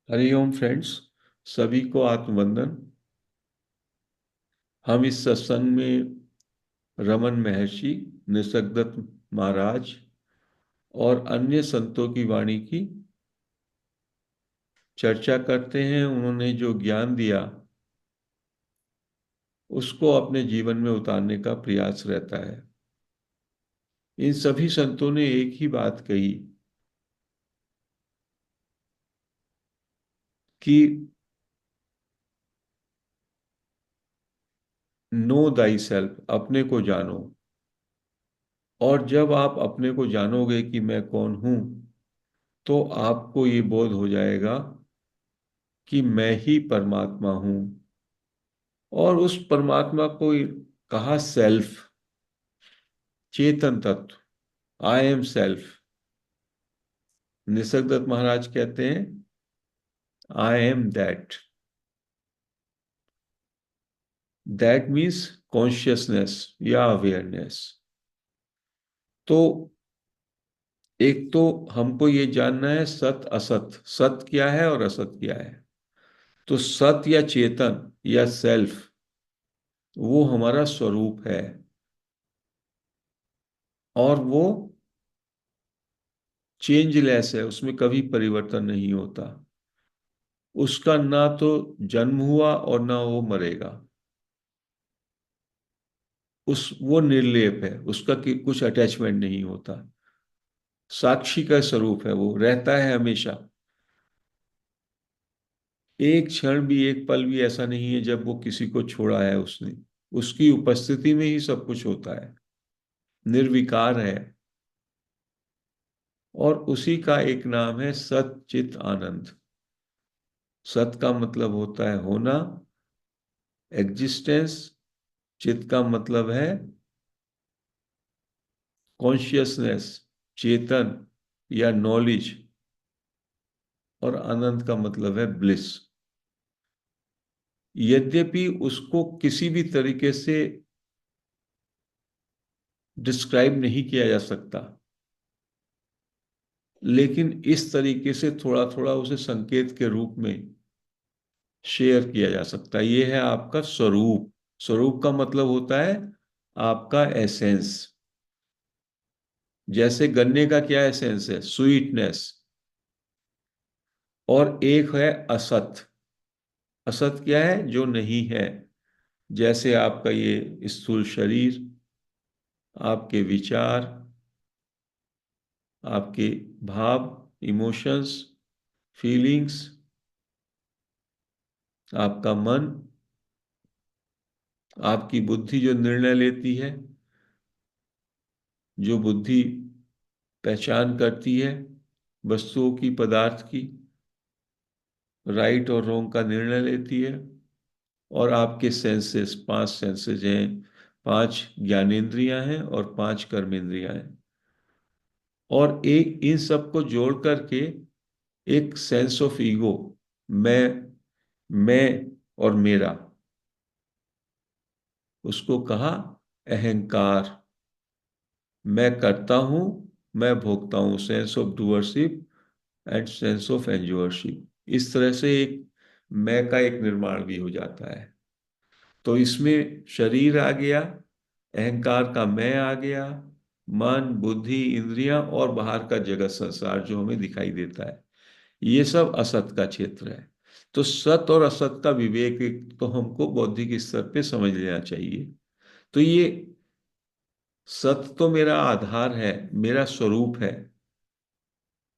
Hariom friends. सभी को आत्मवंदन। हम इस सत्संग में रमन महर्षि, निसर्गदत्त महाराज और अन्य संतों की वाणी की चर्चा करते हैं। उन्होंने जो ज्ञान दिया उसको अपने जीवन में उतारने का प्रयास रहता है। इन सभी संतों ने एक ही बात कही कि नो दाई सेल्फ, अपने को जानो। और जब आप अपने को जानोगे कि मैं कौन हूं, तो आपको ये बोध हो जाएगा कि मैं ही परमात्मा हूं। और उस परमात्मा को कहा सेल्फ, चेतन तत्व। I am self. Nisargadatta Maharaj कहते हैं I am that. That means consciousness या अवेयरनेस। तो एक तो हमको ये जानना है सत असत, सत क्या है और असत क्या है। तो सत या चेतन या सेल्फ वो हमारा स्वरूप है, और वो चेंजलेस है, उसमें कभी परिवर्तन नहीं होता। उसका ना तो जन्म हुआ और ना वो मरेगा। वो निर्लेप है, उसका कुछ अटैचमेंट नहीं होता। साक्षी का स्वरूप है, वो रहता है हमेशा। एक क्षण भी, एक पल भी ऐसा नहीं है जब वो किसी को छोड़ा है उसने। उसकी उपस्थिति में ही सब कुछ होता है, निर्विकार है। और उसी का एक नाम है सत चित आनंद। सत का मतलब होता है होना, एग्जिस्टेंस। चित का मतलब है कॉन्शियसनेस, चेतन या नॉलेज। और आनंद का मतलब है ब्लिस। यद्यपि उसको किसी भी तरीके से डिस्क्राइब नहीं किया जा सकता, लेकिन इस तरीके से थोड़ा थोड़ा उसे संकेत के रूप में शेयर किया जा सकता है। यह है आपका स्वरूप। स्वरूप का मतलब होता है आपका एसेंस। जैसे गन्ने का क्या एसेंस है? स्वीटनेस। और एक है असत। असत क्या है? जो नहीं है। जैसे आपका ये स्थूल शरीर, आपके विचार, आपके भाव, इमोशंस, फीलिंग्स, आपका मन, आपकी बुद्धि जो निर्णय लेती है, जो बुद्धि पहचान करती है वस्तुओं की, पदार्थ की, राइट और रॉन्ग का निर्णय लेती है। और आपके सेंसेस, पांच सेंसेस हैं, पांच ज्ञानेंद्रियां हैं और पांच कर्मेंद्रियां हैं। और एक इन सब को जोड़ करके एक सेंस ऑफ ईगो, मैं और मेरा, उसको कहा अहंकार। मैं करता हूं, मैं भोगता हूं, sense of doership and sense of enjoyership. इस तरह से एक मैं का एक निर्माण भी हो जाता है। तो इसमें शरीर आ गया, अहंकार का मैं आ गया, मन, बुद्धि, इंद्रियां और बाहर का जगत संसार जो हमें दिखाई देता है, ये सब असत का क्षेत्र है। तो सत और असत का विवेक एक तो हमको बौद्धिक स्तर पे समझ लेना चाहिए। तो ये सत तो मेरा आधार है, मेरा स्वरूप है।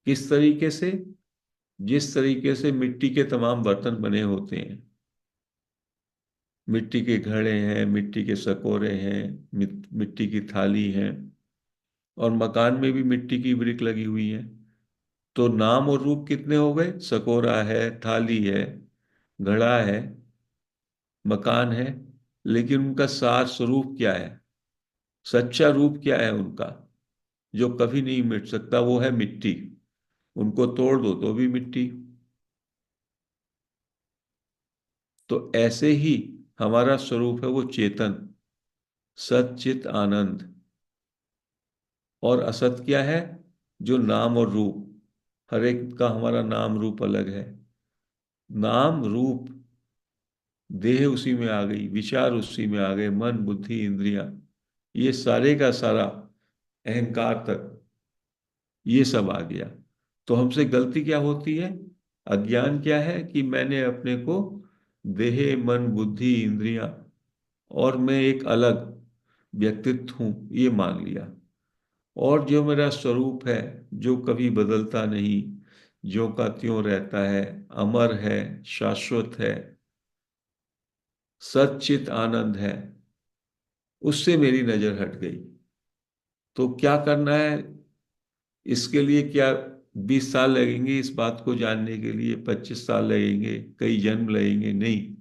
किस तरीके से? जिस तरीके से मिट्टी के तमाम बर्तन बने होते हैं, मिट्टी के घड़े हैं, मिट्टी के सकोरे हैं, मिट्टी की थाली है, और मकान में भी मिट्टी की ब्रिक लगी हुई है। तो नाम और रूप कितने हो गए? सकोरा है, थाली है, घड़ा है, मकान है। लेकिन उनका सार स्वरूप क्या है? सच्चा रूप क्या है उनका, जो कभी नहीं मिट सकता? वो है मिट्टी। उनको तोड़ दो तो भी मिट्टी। तो ऐसे ही हमारा स्वरूप है वो चेतन, सच्चित आनंद। और असत क्या है? जो नाम और रूप, हर एक का हमारा नाम रूप अलग है। नाम रूप, देह उसी में आ गई, विचार उसी में आ गए, मन बुद्धि इंद्रियां, ये सारे का सारा, अहंकार तक, ये सब आ गया। तो हमसे गलती क्या होती है? अज्ञान क्या है कि मैंने अपने को देह मन बुद्धि इंद्रियां और मैं एक अलग व्यक्तित्व हूं, ये मान लिया। और जो मेरा स्वरूप है, जो कभी बदलता नहीं, जो का त्यों रहता है, अमर है, शाश्वत है, सच्चित आनंद है, उससे मेरी नजर हट गई। तो क्या करना है इसके लिए? क्या 20 साल लगेंगे इस बात को जानने के लिए? 25 साल लगेंगे? कई जन्म लगेंगे? नहीं।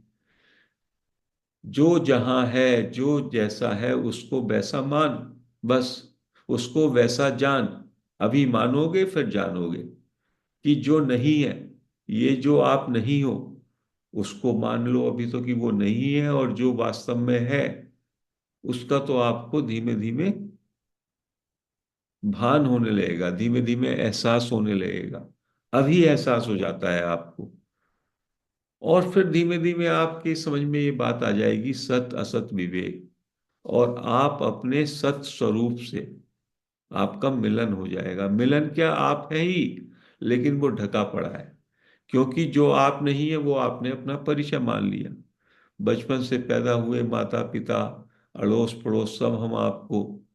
जो जहां है, जो जैसा है उसको वैसा मान, बस उसको वैसा जान। अभी मानोगे फिर जानोगे कि जो नहीं है, ये जो आप नहीं हो, उसको मान लो अभी तो कि वो नहीं है, और जो वास्तव में है उसका तो आपको धीमे धीमे भान होने लगेगा, धीमे धीमे एहसास होने लगेगा। अभी एहसास हो जाता है आपको, और फिर धीमे धीमे आपकी समझ में ये बात आ जाएगी, सत असत विवेक, और आप अपने सत स्वरूप से आपका मिलन हो जाएगा। मिलन क्या, आप है ही, लेकिन वो ढका पड़ा है, क्योंकि जो आप नहीं है वो आपने अपना परिचय मान लिया। बचपन से पैदा हुए माता पिता, अड़ोस पड़ोस, सब हम आपको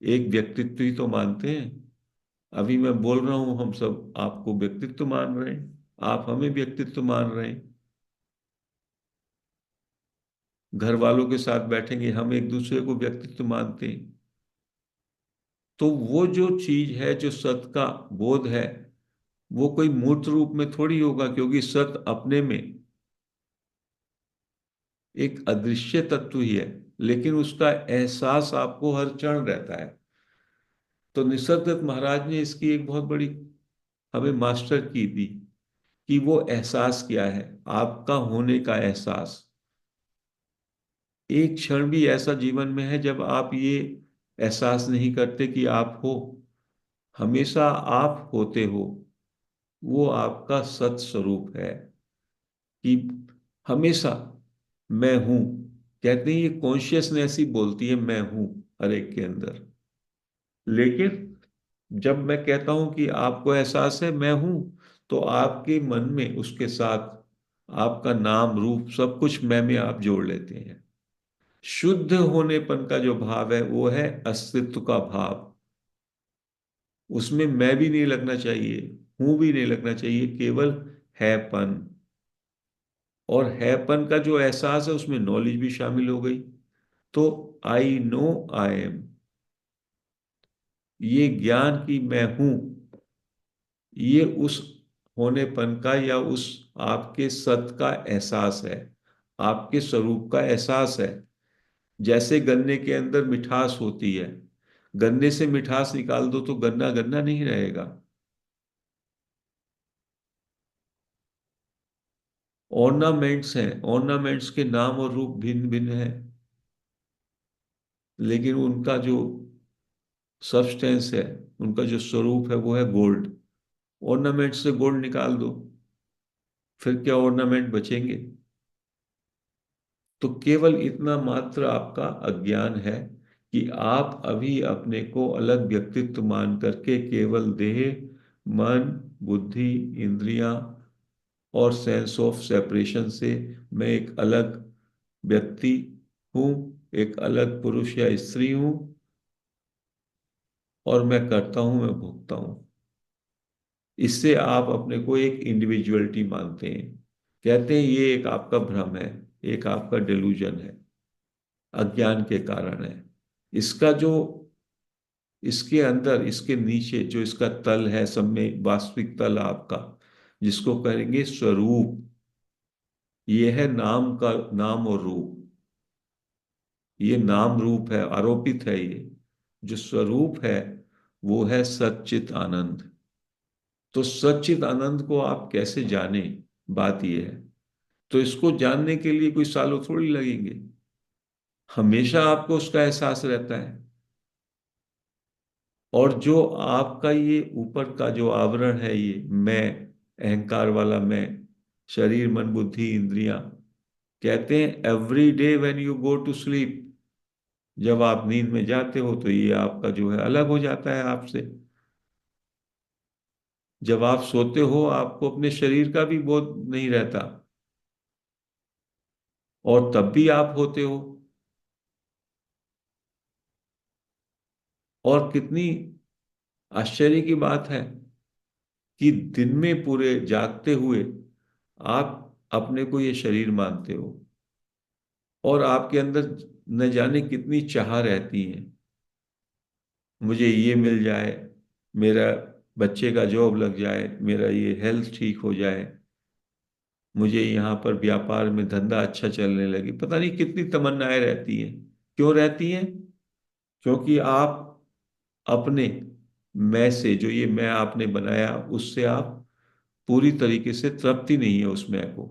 एक व्यक्तित्व ही तो मानते हैं। अभी मैं बोल रहा हूं, हम सब आपको व्यक्तित्व मान रहे हैं, आप हमें व्यक्तित्व मान रहे हैं। घर वालों के साथ बैठेंगे, हम एक दूसरे को व्यक्तित्व मानते हैं। तो वो जो चीज है, जो सत का बोध है, वो कोई मूर्त रूप में थोड़ी होगा, क्योंकि सत अपने में एक अदृश्य तत्व ही है, लेकिन उसका एहसास आपको हर क्षण रहता है। तो निसर्गदत्त महाराज ने इसकी एक बहुत बड़ी हमें मास्टर की थी, कि वो एहसास क्या है, आपका होने का एहसास। एक क्षण भी ऐसा जीवन में है जब आप ये एहसास नहीं करते कि आप हो? हमेशा आप होते हो। वो आपका सत स्वरूप है, कि हमेशा मैं हूं। कहते हैं ये कॉन्शियसनेस ही बोलती है मैं हूं, हर एक के अंदर। लेकिन जब मैं कहता हूं कि आपको एहसास है मैं हूं, तो आपके मन में उसके साथ आपका नाम रूप सब कुछ मैं में आप जोड़ लेते हैं। शुद्ध होनेपन का जो भाव है वो है अस्तित्व का भाव। उसमें मैं भी नहीं लगना चाहिए, हूं भी नहीं लगना चाहिए, केवल हैपन। और हैपन का जो एहसास है उसमें नॉलेज भी शामिल हो गई। तो आई नो आई एम, ये ज्ञान की मैं हूं, ये उस होनेपन का या उस आपके सत का एहसास है, आपके स्वरूप का एहसास है। जैसे गन्ने के अंदर मिठास होती है, गन्ने से मिठास निकाल दो तो गन्ना गन्ना नहीं रहेगा। ऑर्नामेंट्स हैं, ऑर्नामेंट्स के नाम और रूप भिन्न भिन्न हैं, लेकिन उनका जो सब्सटेंस है, उनका जो स्वरूप है वो है गोल्ड। ऑर्नामेंट से गोल्ड निकाल दो, फिर क्या ऑर्नामेंट बचेंगे? तो केवल इतना मात्र आपका अज्ञान है, कि आप अभी अपने को अलग व्यक्तित्व मान करके केवल देह मन बुद्धि इंद्रियां और सेंस ऑफ सेपरेशन से मैं एक अलग व्यक्ति हूँ, एक अलग पुरुष या स्त्री हूँ, और मैं करता हूँ, मैं भोगता हूँ। इससे आप अपने को एक इंडिविजुअलिटी मानते हैं। कहते हैं ये एक आपका भ्रम है, एक आपका डिल्यूजन है, अज्ञान के कारण है। इसका जो इसके अंदर, इसके नीचे जो इसका तल है, सब में वास्तविक तल आपका, जिसको कहेंगे स्वरूप, ये है नाम का, नाम और रूप। ये नाम रूप है, आरोपित है ये। जो स्वरूप है वो है सच्चित आनंद। तो सच्चित आनंद को आप कैसे जाने, बात ये है। तो इसको जानने के लिए कोई सालों थोड़ी लगेंगे, हमेशा आपको उसका एहसास रहता है। और जो आपका ये ऊपर का जो आवरण है, ये मैं, अहंकार वाला मैं, शरीर, मन, बुद्धि, इंद्रियां। कहते हैं every day when you go to sleep, जब आप नींद में जाते हो तो ये आपका जो है अलग हो जाता है आपसे। जब आप सोते हो आपको अपने शरीर का भी बोध नहीं रहता, और तब भी आप होते हो। और कितनी आश्चर्य की बात है कि दिन में पूरे जागते हुए आप अपने को ये शरीर मानते हो, और आपके अंदर न जाने कितनी चाह रहती है, मुझे ये मिल जाए, मेरा बच्चे का जॉब लग जाए, मेरा ये हेल्थ ठीक हो जाए, मुझे यहाँ पर व्यापार में धंधा अच्छा चलने लगे। पता नहीं कितनी तमन्नाएं रहती हैं। क्यों रहती हैं? क्योंकि आप अपने मैं से, जो ये मैं आपने बनाया, उससे आप पूरी तरीके से तृप्ति नहीं है उस मैं को।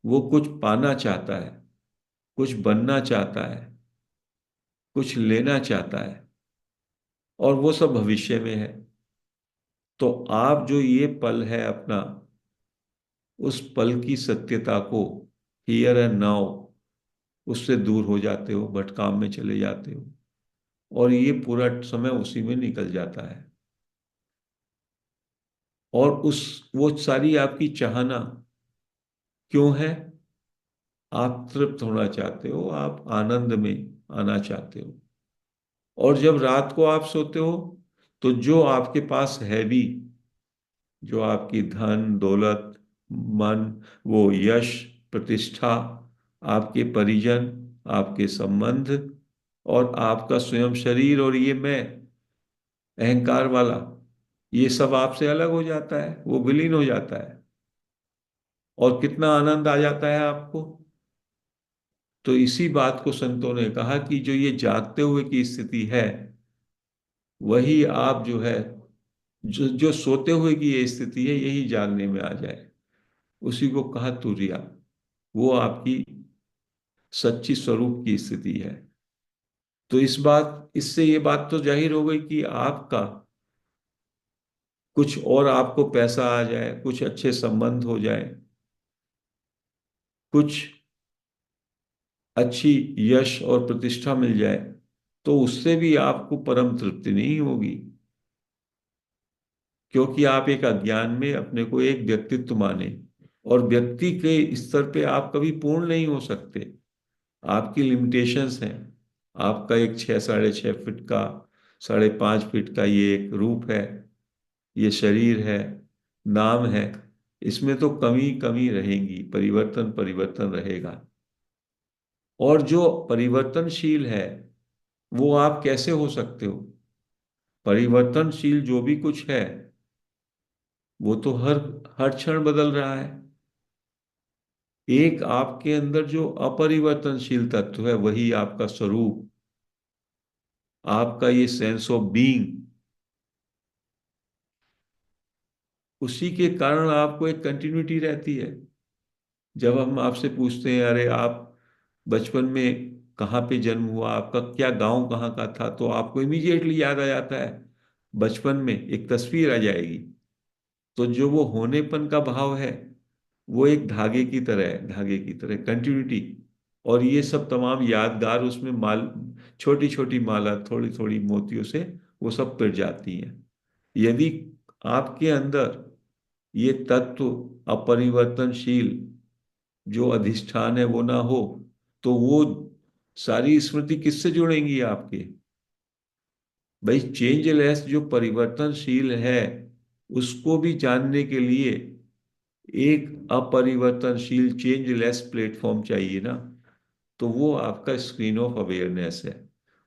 वो कुछ पाना चाहता है, कुछ बनना चाहता है, कुछ लेना चाहता है, और वो सब भविष्य में है। तो आप जो ये पल है अपना, उस पल की सत्यता को, हियर एंड नाउ, उससे दूर हो जाते हो, भटकाम में चले जाते हो, और ये पूरा समय उसी में निकल जाता है। और उस वो सारी आपकी चाहना क्यों है? आप तृप्त होना चाहते हो, आप आनंद में आना चाहते हो। और जब रात को आप सोते हो तो जो आपके पास है भी, जो आपकी धन दौलत, मन, वो यश, प्रतिष्ठा, आपके परिजन, आपके संबंध, और आपका स्वयं शरीर, और ये मैं, अहंकार वाला, ये सब आपसे अलग हो जाता है, वो विलीन हो जाता है। और कितना आनंद आ जाता है आपको। तो इसी बात को संतों ने कहा कि जो ये जागते हुए की स्थिति है, वही आप जो है, जो जो सोते हुए की ये स्थिति है, यही जागने में आ जाए। उसी को कहा तुरिया। वो आपकी सच्ची स्वरूप की स्थिति है। तो इससे ये बात तो जाहिर हो गई कि आपका कुछ और, आपको पैसा आ जाए, कुछ अच्छे संबंध हो जाए, कुछ अच्छी यश और प्रतिष्ठा मिल जाए, तो उससे भी आपको परम तृप्ति नहीं होगी। क्योंकि आप एक अज्ञान में अपने को एक व्यक्तित्व माने, और व्यक्ति के स्तर पे आप कभी पूर्ण नहीं हो सकते। आपकी लिमिटेशंस हैं। आपका एक 6 साढ़े 6 फीट का, 5.5 फीट का ये एक रूप है, ये शरीर है, नाम है। इसमें तो कमी कमी रहेगी, परिवर्तन परिवर्तन रहेगा। और जो परिवर्तनशील है, वो आप कैसे हो सकते हो? परिवर्तनशील जो भी कुछ है, वो तो हर हर क्षण बदल रहा है। एक आपके अंदर जो अपरिवर्तनशील तत्व है, वही आपका स्वरूप, आपका ये सेंस ऑफ बीइंग, उसी के कारण आपको एक कंटिन्यूटी रहती है। जब हम आपसे पूछते हैं, अरे आप बचपन में कहाँ पे जन्म हुआ, आपका क्या गांव कहाँ का था, तो आपको इमीडिएटली याद आ जाता है, बचपन में एक तस्वीर आ जाएगी। तो जो वो होनेपन का भाव है, वो एक धागे की तरह है, धागे की तरह कंटिन्यूटी। और ये सब तमाम यादगार उसमें माल, छोटी छोटी माला, थोड़ी थोड़ी मोतियों से वो सब पिट जाती हैं। यदि आपके अंदर ये तत्व अपरिवर्तनशील जो अधिष्ठान है वो ना हो, तो वो सारी स्मृति किससे जुड़ेंगी आपके? भाई चेंजलेस जो परिवर्तनशील है, उसको भी जानने के लिए एक अपरिवर्तनशील चेंजलेस प्लेटफॉर्म चाहिए ना। तो वो आपका स्क्रीन ऑफ अवेयरनेस है।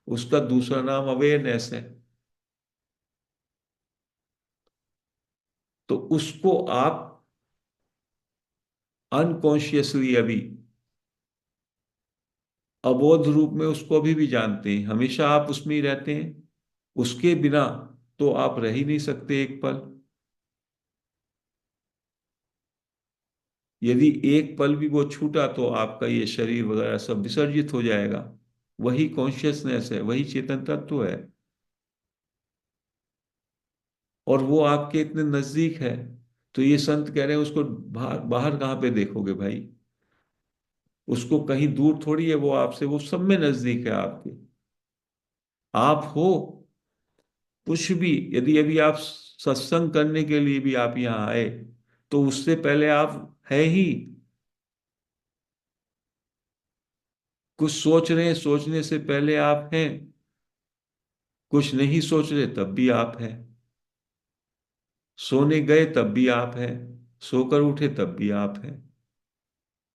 उसका दूसरा नाम अवेयरनेस है। तो उसको आप अनकॉन्शियसली अभी, अबोध रूप में उसको अभी भी जानते हैं, हमेशा आप उसमें ही रहते हैं। उसके बिना तो आप रह ही नहीं सकते एक पल। यदि एक पल भी वो छूटा तो आपका ये शरीर वगैरह सब विसर्जित हो जाएगा। वही कॉन्शियसनेस है, वही चेतन तत्व है। और वो आपके इतने नजदीक है। तो ये संत कह रहे हैं उसको बाहर बाहर कहाँ पे देखोगे भाई? उसको कहीं दूर थोड़ी है वो आपसे, वो सब में नजदीक है आपके। आप हो कुछ भी, यदि अभी आप सत्संग करने के लिए भी आप यहाँ आए, तो उससे पहले आप है ही। कुछ सोच रहे हैं, सोचने से पहले आप हैं। कुछ नहीं सोच रहे तब भी आप हैं। सोने गए तब भी आप हैं। सोकर उठे तब भी आप हैं।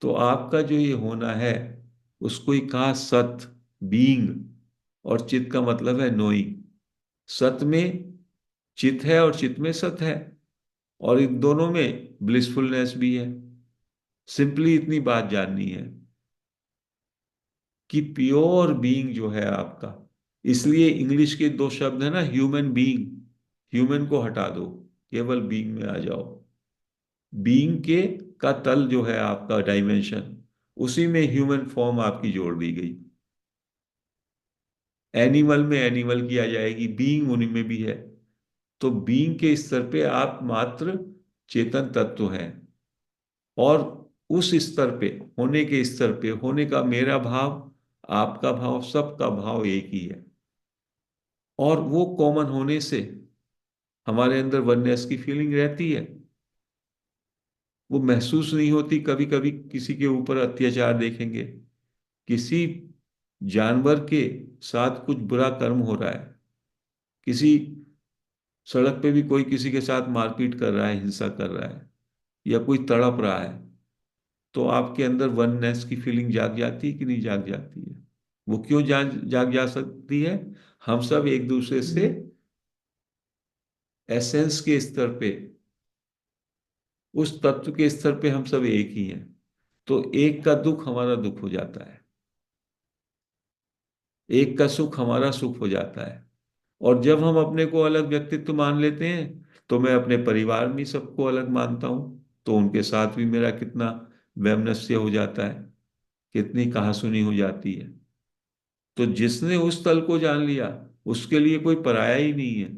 तो आपका जो ये होना है, उसको ही कहा सत, बीइंग। और चित का मतलब है नोइंग। सत में चित है और चित में सत है, और इन दोनों में ब्लिसफुलनेस भी है। सिंपली इतनी बात जाननी है कि प्योर बीइंग जो है आपका, इसलिए इंग्लिश के दो शब्द है ना, ह्यूमन बीइंग। ह्यूमन को हटा दो, केवल बीइंग में आ जाओ। बीइंग के का तल जो है आपका डायमेंशन, उसी में ह्यूमन फॉर्म आपकी जोड़ दी गई। एनिमल में एनिमल की आ जाएगी, बीइंग उन्हीं में भी है। तो बीइंग के स्तर पे आप मात्र चेतन तत्व हैं। और उस स्तर पे, होने के स्तर पे, होने का मेरा भाव, आपका भाव, सबका भाव एक ही है। और वो कॉमन होने से हमारे अंदर वननेस की फीलिंग रहती है। वो महसूस नहीं होती। कभी कभी किसी के ऊपर अत्याचार देखेंगे, किसी जानवर के साथ कुछ बुरा कर्म हो रहा है, किसी सड़क पे भी कोई किसी के साथ मारपीट कर रहा है, हिंसा कर रहा है, या कोई तड़प रहा है, तो आपके अंदर वननेस की फीलिंग जाग जाती है कि नहीं जाग जाती है? वो क्यों जाग जाग जा सकती है? हम सब एक दूसरे से एसेंस के स्तर पे, उस तत्व के स्तर पे हम सब एक ही हैं। तो एक का दुख हमारा दुख हो जाता है, एक का सुख हमारा सुख हो जाता है। और जब हम अपने को अलग व्यक्तित्व मान लेते हैं, तो मैं अपने परिवार में सबको अलग मानता हूं, तो उनके साथ भी मेरा कितना वैमनस्य हो जाता है, कितनी कहासुनी हो जाती है। तो जिसने उस तल को जान लिया, उसके लिए कोई पराया ही नहीं है।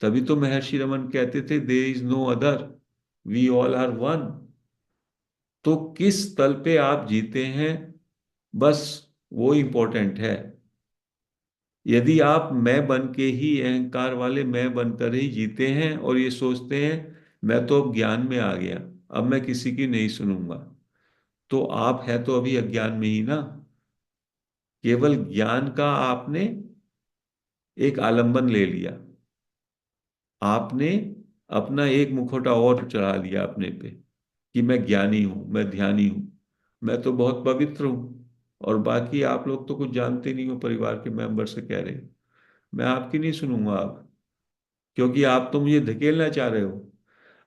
तभी तो महर्षि रमन कहते थे, there is no other, we all are one. तो किस तल पे आप जीते हैं, बस वो इंपॉर्टेंट है। यदि आप मैं बन के ही, अहंकार वाले मैं बनकर ही जीते हैं और ये सोचते हैं मैं तो अब ज्ञान में आ गया, अब मैं किसी की नहीं सुनूंगा, तो आप है तो अभी अज्ञान में ही ना। केवल ज्ञान का आपने एक आलंबन ले लिया। आपने अपना एक मुखौटा और चढ़ा लिया अपने पे, कि मैं ज्ञानी हूं, मैं ध्यानी हूं, मैं तो बहुत पवित्र हूं। और बाकी आप लोग तो कुछ जानते नहीं हो, परिवार के मेंबर से कह रहे हो, मैं आपकी नहीं सुनूंगा आप, क्योंकि आप तो मुझे धकेलना चाह रहे हो।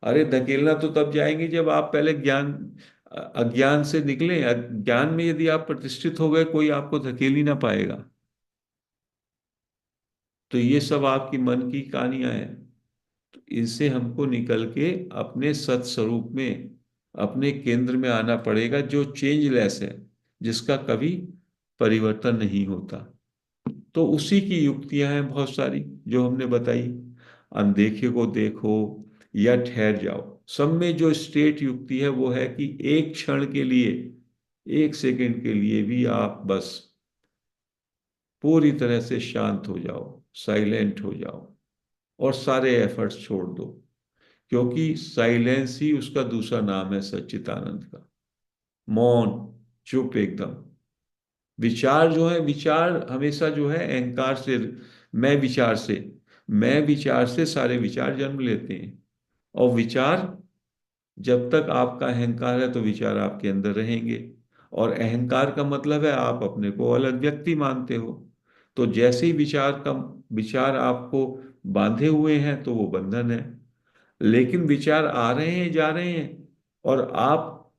अरे धकेलना तो तब जाएंगे जब आप पहले अज्ञान से निकले। ज्ञान में यदि आप प्रतिष्ठित हो गए, कोई आपको धकेल ही ना पाएगा। तो ये सब आपकी मन की कहानियां हैं। तो इनसे हमको निकल के अपने सत स्वरूप में, अपने केंद्र में आना पड़ेगा, जो चेंजलेस है, जिसका कभी परिवर्तन नहीं होता। तो उसी की युक्तियां हैं बहुत सारी जो हमने बताई। अनदेखे को देखो या ठहर जाओ, सब में जो स्टेट युक्ति है वो है कि एक क्षण के लिए, एक सेकंड के लिए भी आप बस पूरी तरह से शांत हो जाओ, साइलेंट हो जाओ, और सारे एफर्ट्स छोड़ दो। क्योंकि साइलेंस ही उसका दूसरा नाम है सच्चिदानंद का। मौन, चुप एकदम। विचार जो है, विचार हमेशा जो है अहंकार से, मैं विचार से मैं विचार से सारे विचार जन्म लेते हैं। और विचार, जब तक आपका अहंकार है तो विचार आपके अंदर रहेंगे। और अहंकार का मतलब है आप अपने को अलग व्यक्ति मानते हो। तो जैसे ही विचार आपको बांधे हुए हैं, तो वो बंधन है। लेकिन विचार आ रहे हैं, जा रहे हैं, और आप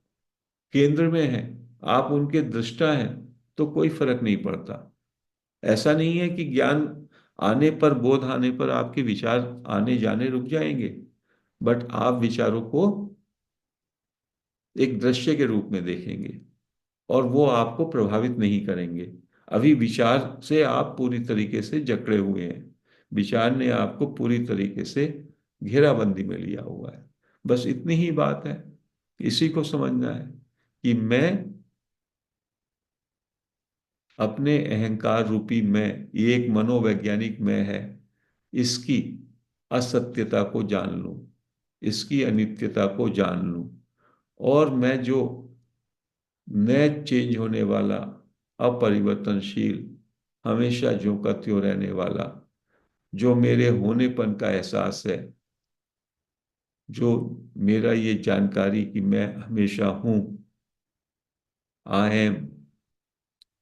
केंद्र में हैं, आप उनके दृष्टा हैं, तो कोई फर्क नहीं पड़ता। ऐसा नहीं है कि ज्ञान आने पर, बोध आने पर आपके विचार आने जाने रुक जाएंगे, बट आप विचारों को एक दृश्य के रूप में देखेंगे, और वो आपको प्रभावित नहीं करेंगे। अभी विचार से आप पूरी तरीके से जकड़े हुए हैं। विचार ने आपको पूरी तरीके से घेराबंदी में लिया हुआ है। बस इतनी ही बात है। इसी को समझना है कि मैं अपने अहंकार रूपी मैं, ये एक मनोवैज्ञानिक मैं है, इसकी असत्यता को जान लूं, इसकी अनित्यता को जान लूं, और मैं जो न चेंज होने वाला, अपरिवर्तनशील, हमेशा ज्यों का त्यों रहने वाला, जो मेरे होनेपन का एहसास है, जो मेरा ये जानकारी कि मैं हमेशा हूं, आई एम,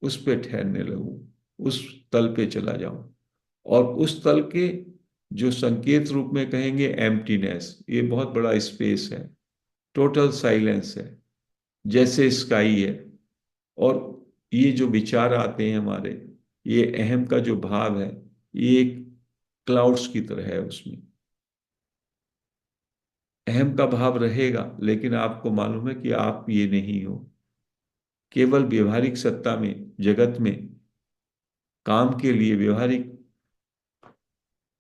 उस पे ठहरने लगूं, उस तल पे चला जाऊं। और उस तल के जो संकेत रूप में कहेंगे एम्प्टीनेस, ये बहुत बड़ा स्पेस है, टोटल साइलेंस है, जैसे स्काई है। और ये जो विचार आते हैं हमारे, ये अहम का जो भाव है, ये एक क्लाउड्स की तरह है। उसमें अहम का भाव रहेगा, लेकिन आपको मालूम है कि आप ये नहीं हो। केवल व्यवहारिक सत्ता में, जगत में काम के लिए, व्यवहारिक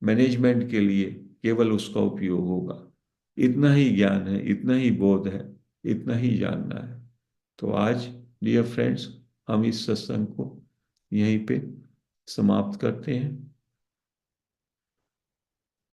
मैनेजमेंट के लिए केवल उसका उपयोग होगा। इतना ही ज्ञान है, इतना ही बोध है, इतना ही जानना है। तो आज डियर फ्रेंड्स, हम इस सत्संग को यहीं पे समाप्त करते हैं।